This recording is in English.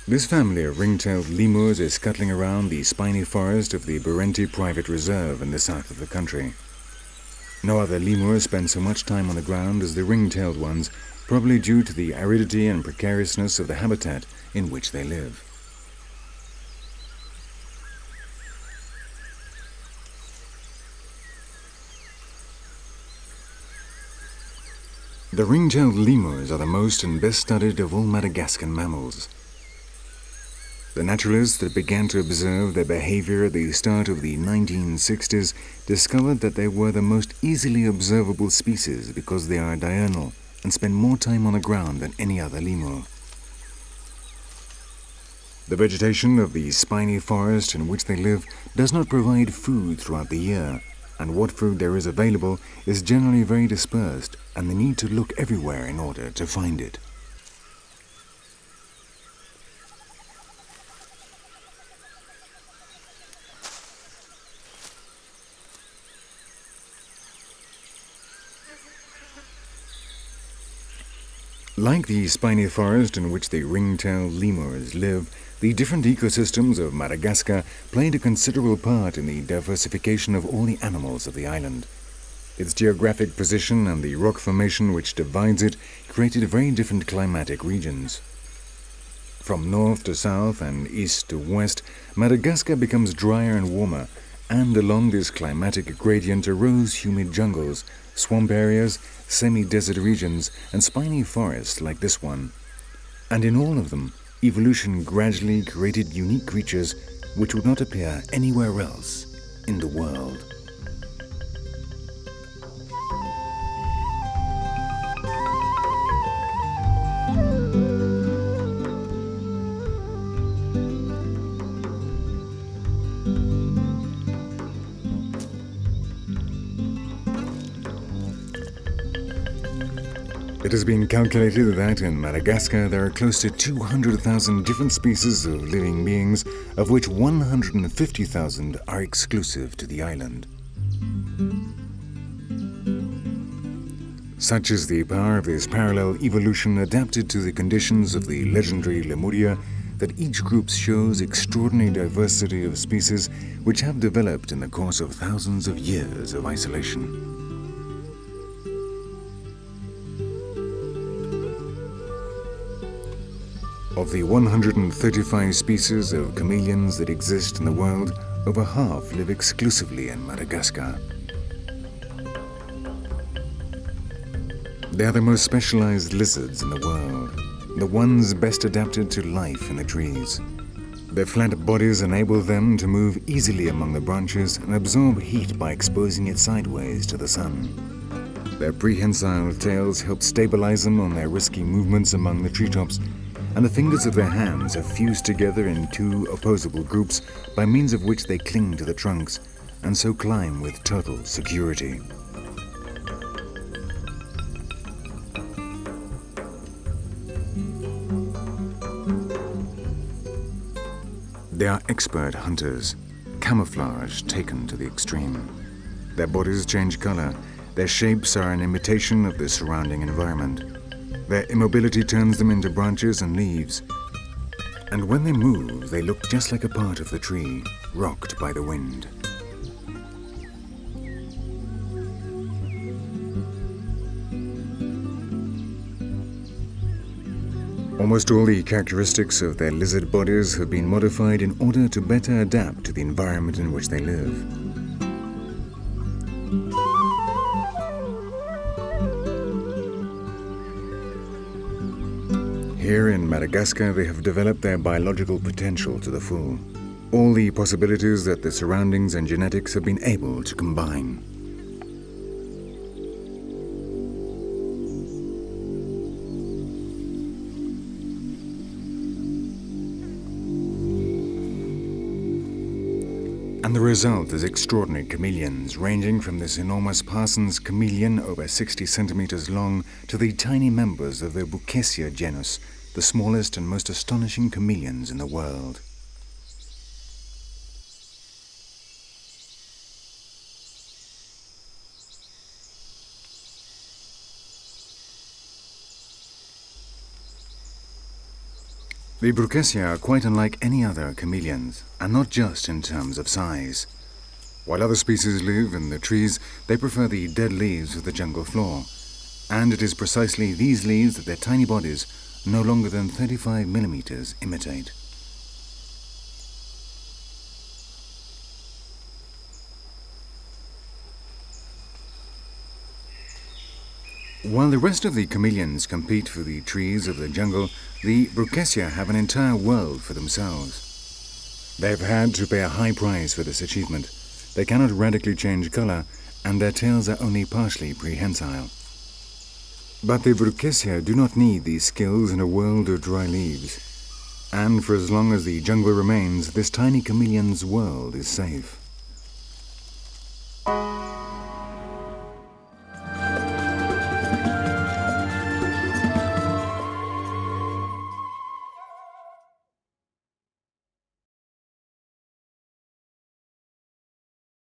This family of ring-tailed lemurs is scuttling around the spiny forest of the Burenti Private Reserve in the south of the country. No other lemur spend so much time on the ground as the ring-tailed ones, probably due to the aridity and precariousness of the habitat in which they live. The ring-tailed lemurs are the most and best studied of all Madagascan mammals. The naturalists that began to observe their behavior at the start of the 1960s discovered that they were the most easily observable species because they are diurnal and spend more time on the ground than any other lemur. The vegetation of the spiny forest in which they live does not provide food throughout the year, and what food there is available is generally very dispersed, and they need to look everywhere in order to find it. Like the spiny forest in which the ring-tailed lemurs live, the different ecosystems of Madagascar played a considerable part in the diversification of all the animals of the island. Its geographic position and the rock formation which divides it created very different climatic regions. From north to south and east to west, Madagascar becomes drier and warmer, and along this climatic gradient arose humid jungles, swamp areas, semi-desert regions, and spiny forests like this one. And in all of them, evolution gradually created unique creatures which would not appear anywhere else in the world. It has been calculated that in Madagascar there are close to 200,000 different species of living beings, of which 150,000 are exclusive to the island. Such is the power of this parallel evolution adapted to the conditions of the legendary Lemuria that each group shows extraordinary diversity of species which have developed in the course of thousands of years of isolation. Of the 135 species of chameleons that exist in the world, over half live exclusively in Madagascar. They are the most specialized lizards in the world, the ones best adapted to life in the trees. Their flat bodies enable them to move easily among the branches and absorb heat by exposing it sideways to the sun. Their prehensile tails help stabilize them on their risky movements among the treetops, and the fingers of their hands are fused together in two opposable groups by means of which they cling to the trunks and so climb with total security. They are expert hunters, camouflage taken to the extreme. Their bodies change color, their shapes are an imitation of the surrounding environment. Their immobility turns them into branches and leaves. And when they move, they look just like a part of the tree, rocked by the wind. Almost all the characteristics of their lizard bodies have been modified in order to better adapt to the environment in which they live. Here in Madagascar, they have developed their biological potential to the full. All the possibilities that the surroundings and genetics have been able to combine. And the result is extraordinary chameleons, ranging from this enormous Parsons chameleon over 60 centimeters long to the tiny members of the Buccasia genus, the smallest and most astonishing chameleons in the world. The Brucessia are quite unlike any other chameleons, and not just in terms of size. While other species live in the trees, they prefer the dead leaves of the jungle floor. And it is precisely these leaves that their tiny bodies, no longer than 35 millimeters, imitate. While the rest of the chameleons compete for the trees of the jungle, the Brucessia have an entire world for themselves. They have had to pay a high price for this achievement. They cannot radically change color, and their tails are only partially prehensile. But the Brucessia do not need these skills in a world of dry leaves. And for as long as the jungle remains, this tiny chameleon's world is safe.